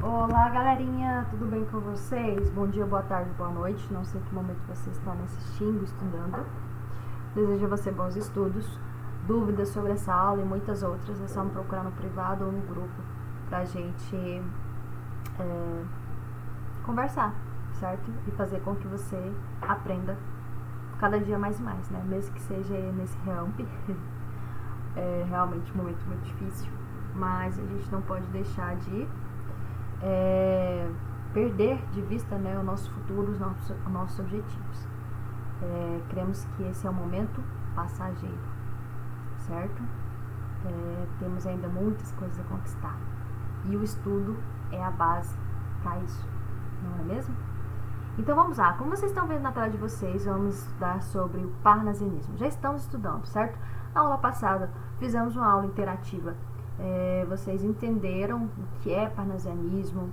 Olá, galerinha, tudo bem com vocês? Bom dia, boa tarde, boa noite. Não sei que momento você está me assistindo, estudando. Desejo a você bons estudos. Dúvidas sobre essa aula e muitas outras, é só me procurar no privado ou no grupo pra gente conversar, certo? E fazer com que você aprenda cada dia mais e mais, né? Mesmo que seja nesse ramp. É realmente um momento muito difícil, mas a gente não pode deixar de perder de vista, né, o nosso futuro, os nossos objetivos. Cremos que esse é um momento passageiro, certo? Temos ainda muitas coisas a conquistar e o estudo é a base para isso, não é mesmo? Então vamos lá, como vocês estão vendo na tela de vocês, vamos estudar sobre o parnasianismo. Já estamos estudando, certo? Na aula passada fizemos uma aula interativa. Vocês entenderam o que é parnasianismo,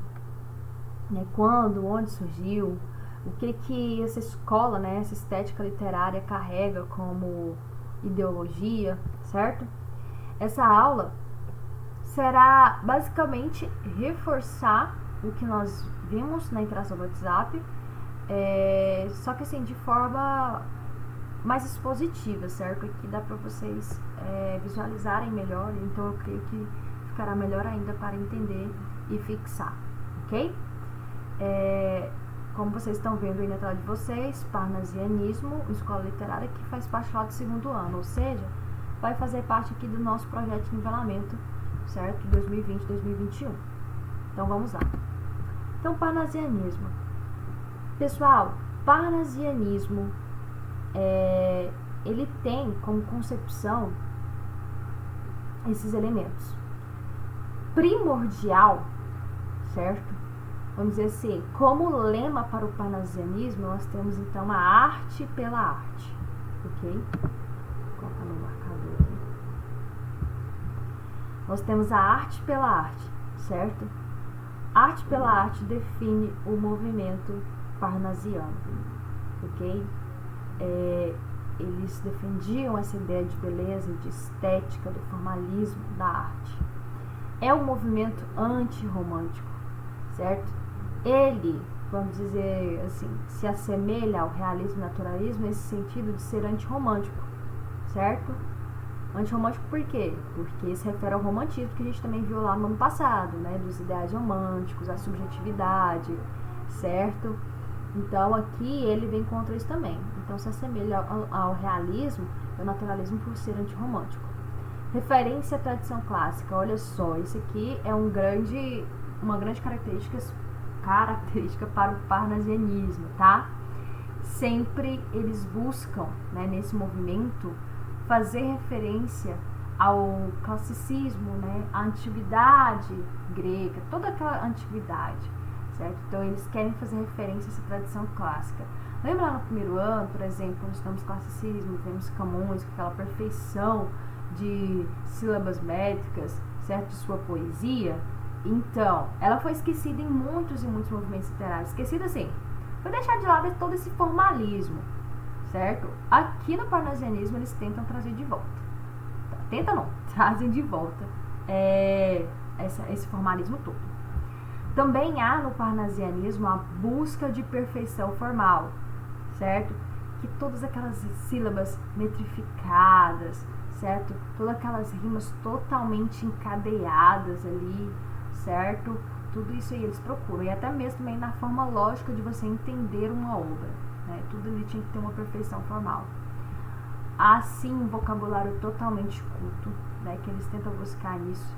né, quando, onde surgiu, o que essa escola, né, essa estética literária carrega como ideologia, certo? Essa aula será basicamente reforçar o que nós vimos na interação do WhatsApp, só que assim, de forma mais expositiva, certo? Aqui dá para vocês visualizarem melhor, então eu creio que ficará melhor ainda para entender e fixar, ok? Como vocês estão vendo aí na tela de vocês, parnasianismo, escola literária que faz parte lá do segundo ano, ou seja, vai fazer parte aqui do nosso projeto de nivelamento, certo? 2020-2021. Então vamos lá. Então, parnasianismo. Pessoal, parnasianismo ele tem como concepção esses elementos. Primordial, certo? Vamos dizer assim, como lema para o parnasianismo, nós temos então a arte pela arte, ok? Vou colocar no marcador aqui. Nós temos a arte pela arte, certo? Arte pela arte define o movimento parnasiano, ok? Eles defendiam essa ideia de beleza, de estética, do formalismo da arte. É um movimento antirromântico, certo? Ele, vamos dizer assim, se assemelha ao realismo e naturalismo nesse sentido de ser antirromântico, certo? Antirromântico por quê? Porque se refere ao romantismo que a gente também viu lá no ano passado, né? Dos ideais românticos, a subjetividade, certo? Então aqui ele vem contra isso também. Então se assemelha ao realismo e ao naturalismo por ser antirromântico. Referência à tradição clássica. Olha só, isso aqui é uma grande característica para o parnasianismo, tá? Sempre eles buscam, né, nesse movimento, fazer referência ao classicismo, né, à antiguidade grega, toda aquela antiguidade, certo? Então eles querem fazer referência a essa tradição clássica. Lembra lá no primeiro ano, por exemplo, quando estudamos classicismo, vemos Camões com aquela perfeição de sílabas métricas, certo? De sua poesia. Então, ela foi esquecida em muitos e muitos movimentos literários. Esquecida assim, foi deixar de lado todo esse formalismo, certo? Aqui no parnasianismo eles tentam trazer de volta. Trazem de volta esse formalismo todo. Também há no parnasianismo a busca de perfeição formal, certo? Que todas aquelas sílabas metrificadas, certo? Todas aquelas rimas totalmente encadeadas ali, certo? Tudo isso aí eles procuram. E até mesmo também na forma lógica de você entender uma obra, né? Tudo ali tinha que ter uma perfeição formal. Há sim um vocabulário totalmente culto, né? Que eles tentam buscar nisso,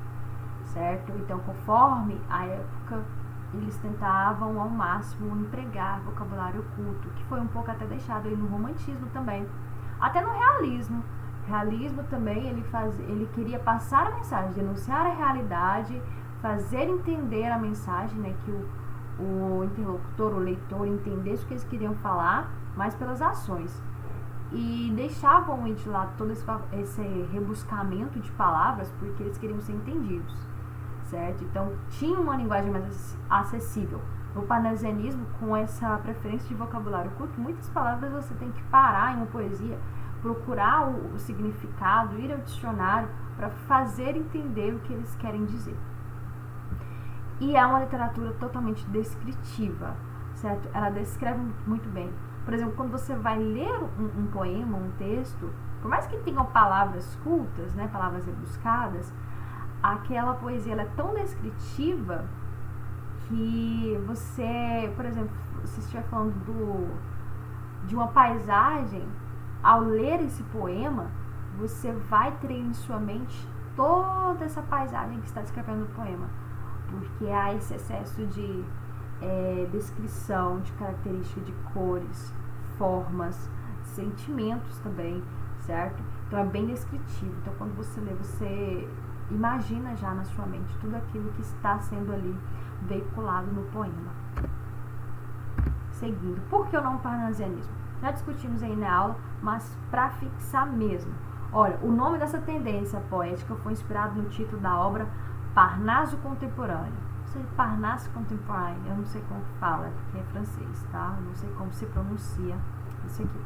certo? Então, conforme a época, eles tentavam ao máximo empregar vocabulário culto, que foi um pouco até deixado aí no romantismo também, até no realismo. Realismo também, ele queria passar a mensagem, denunciar a realidade, fazer entender a mensagem, né, que o interlocutor, o leitor, entendesse o que eles queriam falar, mas pelas ações. E deixavam de lado todo esse rebuscamento de palavras, porque eles queriam ser entendidos, certo? Então, tinha uma linguagem mais acessível. No parnasianismo, com essa preferência de vocabulário culto, muitas palavras você tem que parar em uma poesia, procurar o significado, ir ao dicionário para fazer entender o que eles querem dizer. E é uma literatura totalmente descritiva, certo? Ela descreve muito bem. Por exemplo, quando você vai ler um poema, um texto, por mais que tenham palavras cultas, né, palavras rebuscadas, aquela poesia ela é tão descritiva que você, por exemplo, se estiver falando de uma paisagem, ao ler esse poema, você vai ter em sua mente toda essa paisagem que está descrevendo no poema, porque há esse excesso de descrição, de características de cores, formas, sentimentos também, certo? Então é bem descritivo. Então quando você lê, você imagina já na sua mente tudo aquilo que está sendo ali veiculado no poema. Seguindo, por que o nome parnasianismo? Já discutimos aí na aula, mas para fixar mesmo. Olha, o nome dessa tendência poética foi inspirado no título da obra Parnaso Contemporâneo. Ou seja, Parnasse Contemporâneo, eu não sei como fala, porque é francês, tá? Eu não sei como se pronuncia isso aqui.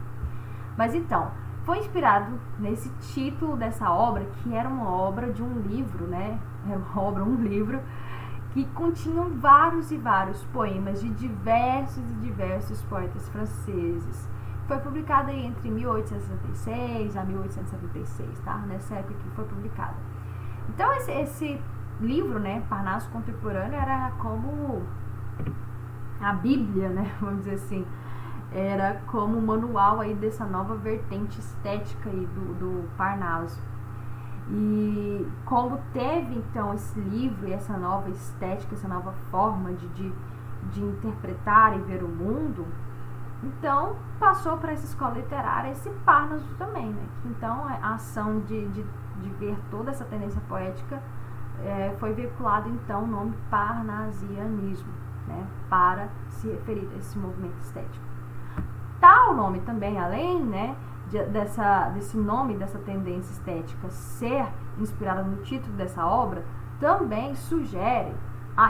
Mas então, foi inspirado nesse título dessa obra, que era uma obra de um livro, né? É um livro que continham vários e vários poemas de diversos e diversos poetas franceses. Foi publicado aí entre 1866 a 1876, tá? Nessa época que foi publicado. Então esse livro, né, Parnaso Contemporâneo, era como a Bíblia, né, vamos dizer assim, era como o manual aí dessa nova vertente estética aí do Parnaso. E como teve então esse livro e essa nova estética, essa nova forma de interpretar e ver o mundo, então passou para essa escola literária esse Parnaso também, né? Então a ação de ver toda essa tendência poética foi veiculado então o nome parnasianismo, né? Para se referir a esse movimento estético. Tal nome também, além, né, desse nome, dessa tendência estética ser inspirada no título dessa obra, também sugere a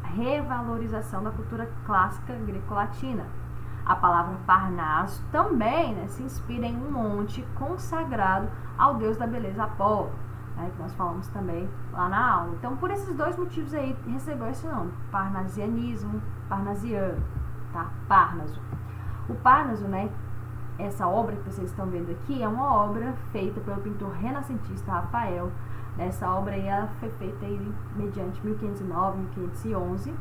revalorização da cultura clássica greco-latina. A palavra Parnaso também, né, se inspira em um monte consagrado ao deus da beleza Apolo, né, que nós falamos também lá na aula. Então, por esses dois motivos aí, recebeu esse nome, parnasianismo, parnasiano, tá? Parnaso. O Parnaso, né, essa obra que vocês estão vendo aqui, é uma obra feita pelo pintor renascentista Rafael. Essa obra aí, ela foi feita aí mediante 1509, 1511.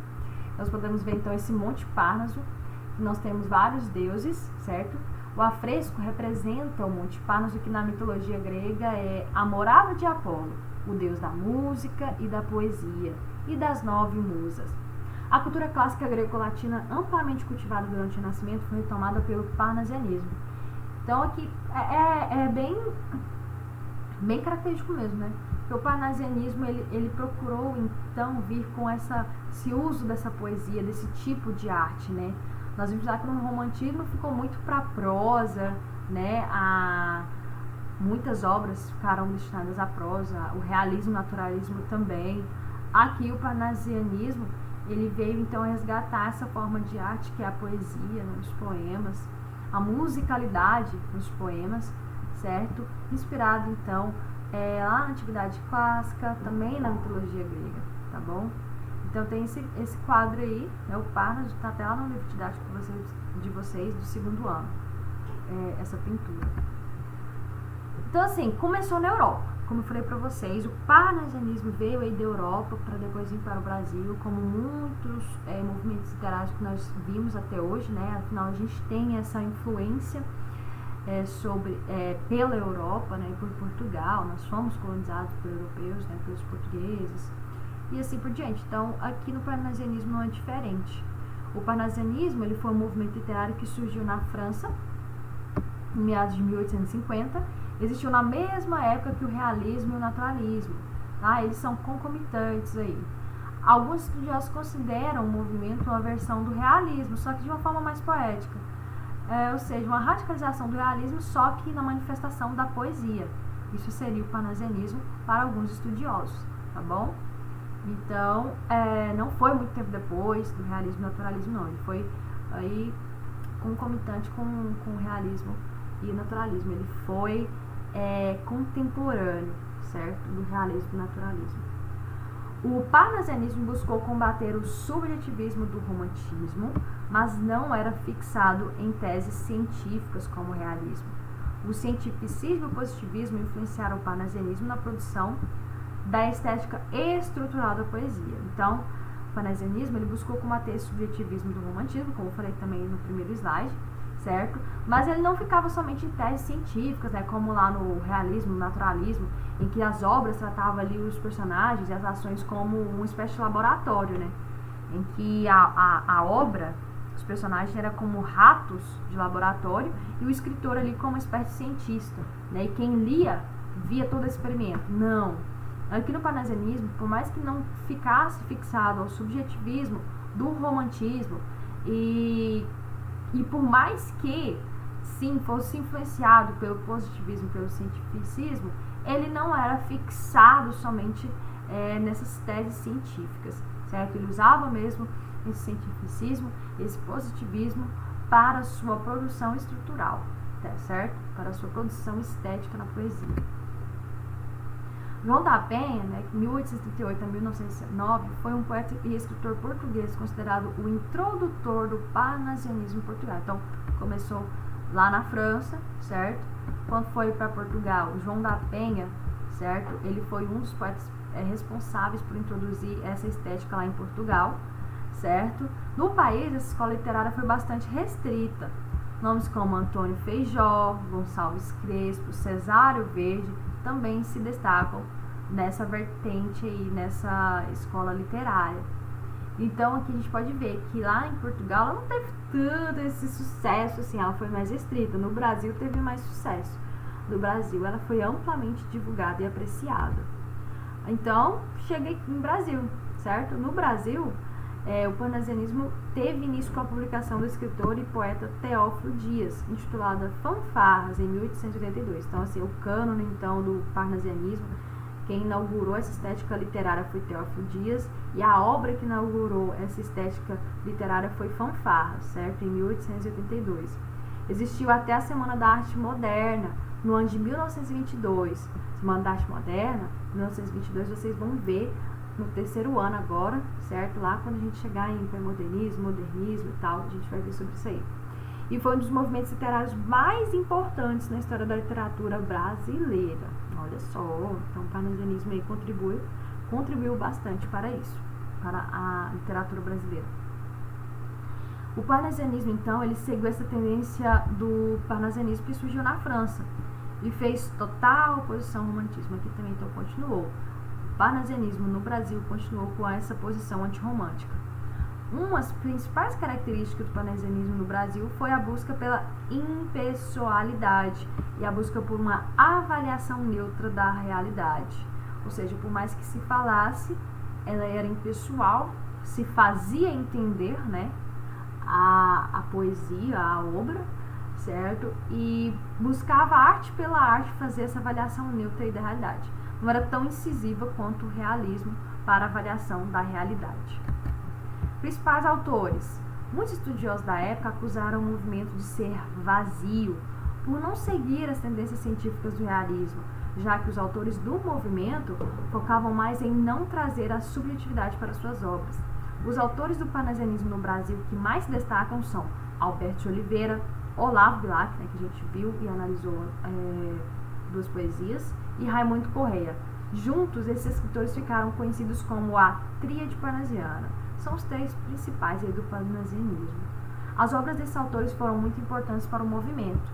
Nós podemos ver então esse Monte Parnaso. Nós temos vários deuses, certo? O afresco representa o Monte Parnaso, que na mitologia grega é a morada de Apolo, o deus da música e da poesia e das 9 musas. A cultura clássica greco-latina, amplamente cultivada durante o Renascimento, foi retomada pelo parnasianismo. Então aqui é bem característico mesmo, né? Porque o parnasianismo ele procurou então vir com esse uso dessa poesia, desse tipo de arte, né? Nós vimos lá que no romantismo ficou muito para prosa, né? Muitas obras ficaram destinadas à prosa, o realismo, o naturalismo também. Aqui o parnasianismo, ele veio então resgatar essa forma de arte que é a poesia, né, nos poemas, a musicalidade nos poemas, certo? Inspirado então lá na antiguidade clássica, também na mitologia grega, tá bom? Então tem esse quadro aí, né, o Parnaso, está até lá no livro didático de vocês do 2º ano, essa pintura. Então assim, começou na Europa, como eu falei para vocês, o parnasianismo veio aí da Europa para depois vir para o Brasil, como muitos movimentos literários que nós vimos até hoje, né? Afinal a gente tem essa influência pela Europa, né, por Portugal, nós fomos colonizados por europeus, né, pelos portugueses, e assim por diante. Então, aqui no parnasianismo não é diferente. O parnasianismo ele foi um movimento literário que surgiu na França, em meados de 1850, existiu na mesma época que o realismo e o naturalismo. Tá? Eles são concomitantes aí. Alguns estudiosos consideram o movimento uma versão do realismo, só que de uma forma mais poética. Ou seja, uma radicalização do realismo, só que na manifestação da poesia. Isso seria o parnasianismo para alguns estudiosos, tá bom? Então, não foi muito tempo depois do realismo e naturalismo, não. Ele foi aí concomitante com o realismo e o naturalismo. Ele foi contemporâneo, certo? Do realismo e naturalismo. O parnasianismo buscou combater o subjetivismo do romantismo, mas não era fixado em teses científicas como o realismo. O cientificismo e o positivismo influenciaram o parnasianismo na produção da estética estrutural da poesia. Então, o parnasianismo ele buscou combater esse subjetivismo do romantismo, como eu falei também no primeiro slide, certo? Mas ele não ficava somente em teses científicas, né, como lá no realismo, no naturalismo, em que as obras tratavam ali os personagens e as ações como uma espécie de laboratório, né? Em que a obra, os personagens eram como ratos de laboratório e o escritor ali como uma espécie de cientista, né? E quem lia via todo esse experimento. Não. Aqui no parnasianismo, por mais que não ficasse fixado ao subjetivismo do romantismo e por mais que sim fosse influenciado pelo positivismo, pelo cientificismo, ele não era fixado somente nessas teses científicas, certo? Ele usava mesmo esse cientificismo, esse positivismo para a sua produção estrutural, tá certo? Para a sua produção estética na poesia. João da Penha, né, 1838 a 1909, foi um poeta e escritor português considerado o introdutor do parnasianismo em Portugal. Então, começou lá na França, certo? Quando foi para Portugal, João da Penha, certo? Ele foi um dos poetas responsáveis por introduzir essa estética lá em Portugal, certo? No país, essa escola literária foi bastante restrita. Nomes como Antônio Feijó, Gonçalves Crespo, Cesário Verde também se destacam nessa vertente aí, nessa escola literária. Então aqui a gente pode ver que lá em Portugal ela não teve tanto esse sucesso, assim, ela foi mais restrita. No Brasil teve mais sucesso. No Brasil ela foi amplamente divulgada e apreciada. Então, cheguei no Brasil, certo? No Brasil, o parnasianismo teve início com a publicação do escritor e poeta Teófilo Dias, intitulada Fanfarras, em 1882. Então, assim, o cânone, então, do parnasianismo, quem inaugurou essa estética literária foi Teófilo Dias, e a obra que inaugurou essa estética literária foi Fanfarras, certo? Em 1882. Existiu até a Semana da Arte Moderna, no ano de 1922. Semana da Arte Moderna, 1922, vocês vão ver no terceiro ano agora, certo? Lá quando a gente chegar em pré-modernismo, modernismo e tal, a gente vai ver sobre isso aí. E foi um dos movimentos literários mais importantes na história da literatura brasileira. Olha só, então o parnasianismo aí contribuiu bastante para isso, para a literatura brasileira. O parnasianismo, então, ele seguiu essa tendência do parnasianismo que surgiu na França e fez total oposição ao romantismo. Aqui também então continuou. O parnasianismo no Brasil continuou com essa posição antirromântica. Uma das principais características do parnasianismo no Brasil foi a busca pela impessoalidade e a busca por uma avaliação neutra da realidade. Ou seja, por mais que se falasse, ela era impessoal, se fazia entender, né, a poesia, a obra, certo? E buscava arte pela arte fazer essa avaliação neutra e da realidade. Não era tão incisiva quanto o realismo para a avaliação da realidade. Principais autores. Muitos estudiosos da época acusaram o movimento de ser vazio, por não seguir as tendências científicas do realismo, já que os autores do movimento focavam mais em não trazer a subjetividade para suas obras. Os autores do parnasianismo no Brasil que mais se destacam são Alberto de Oliveira, Olavo Bilac, né, que a gente viu e analisou duas poesias, e Raimundo Correia. Juntos, esses escritores ficaram conhecidos como a Tríade Parnasiana. São os três principais aí do parnasianismo. As obras desses autores foram muito importantes para o movimento.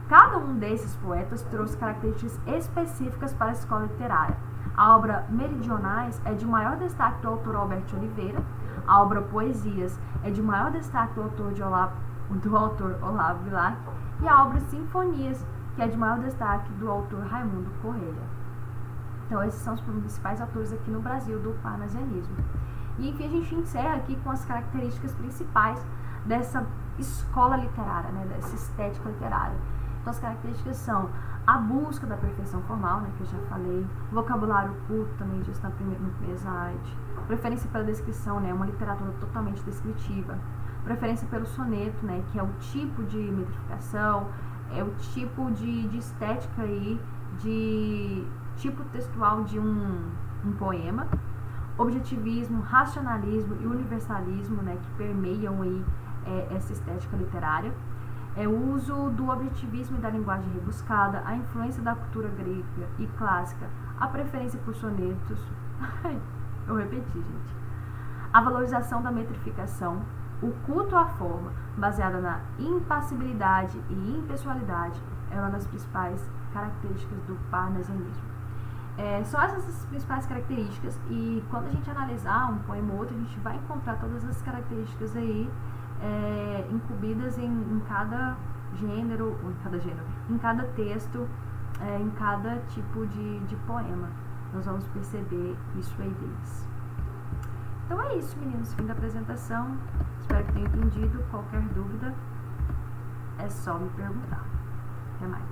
Cada um desses poetas trouxe características específicas para a escola literária. A obra Meridionais é de maior destaque do autor Alberto de Oliveira. A obra Poesias é de maior destaque do autor Olavo Bilac. E a obra Sinfonias, que é de maior destaque do autor Raimundo Correia. Então, esses são os principais autores aqui no Brasil do parnasianismo. E, enfim, a gente encerra aqui com as características principais dessa escola literária, né, dessa estética literária. Então, as características são a busca da perfeição formal, né, que eu já falei, vocabulário curto, também já está no primeiro slide, preferência pela descrição, né, uma literatura totalmente descritiva, preferência pelo soneto, né, que é o tipo de metrificação, é o tipo de estética aí, de tipo textual de um poema. objetivismo, racionalismo e universalismo, né, que permeiam aí essa estética literária. O uso do objetivismo e da linguagem rebuscada, a influência da cultura grega e clássica, a preferência por sonetos, eu repeti, gente, a valorização da metrificação, o culto à forma, baseada na impassibilidade e impessoalidade, é uma das principais características do parnasianismo. São essas as principais características, e quando a gente analisar um poema ou outro, a gente vai encontrar todas as características aí incluídas em cada gênero, em cada texto, em cada tipo de poema. Nós vamos perceber isso aí deles. Então é isso, meninos, fim da apresentação. Espero que tenham entendido. Qualquer dúvida é só me perguntar. Até mais.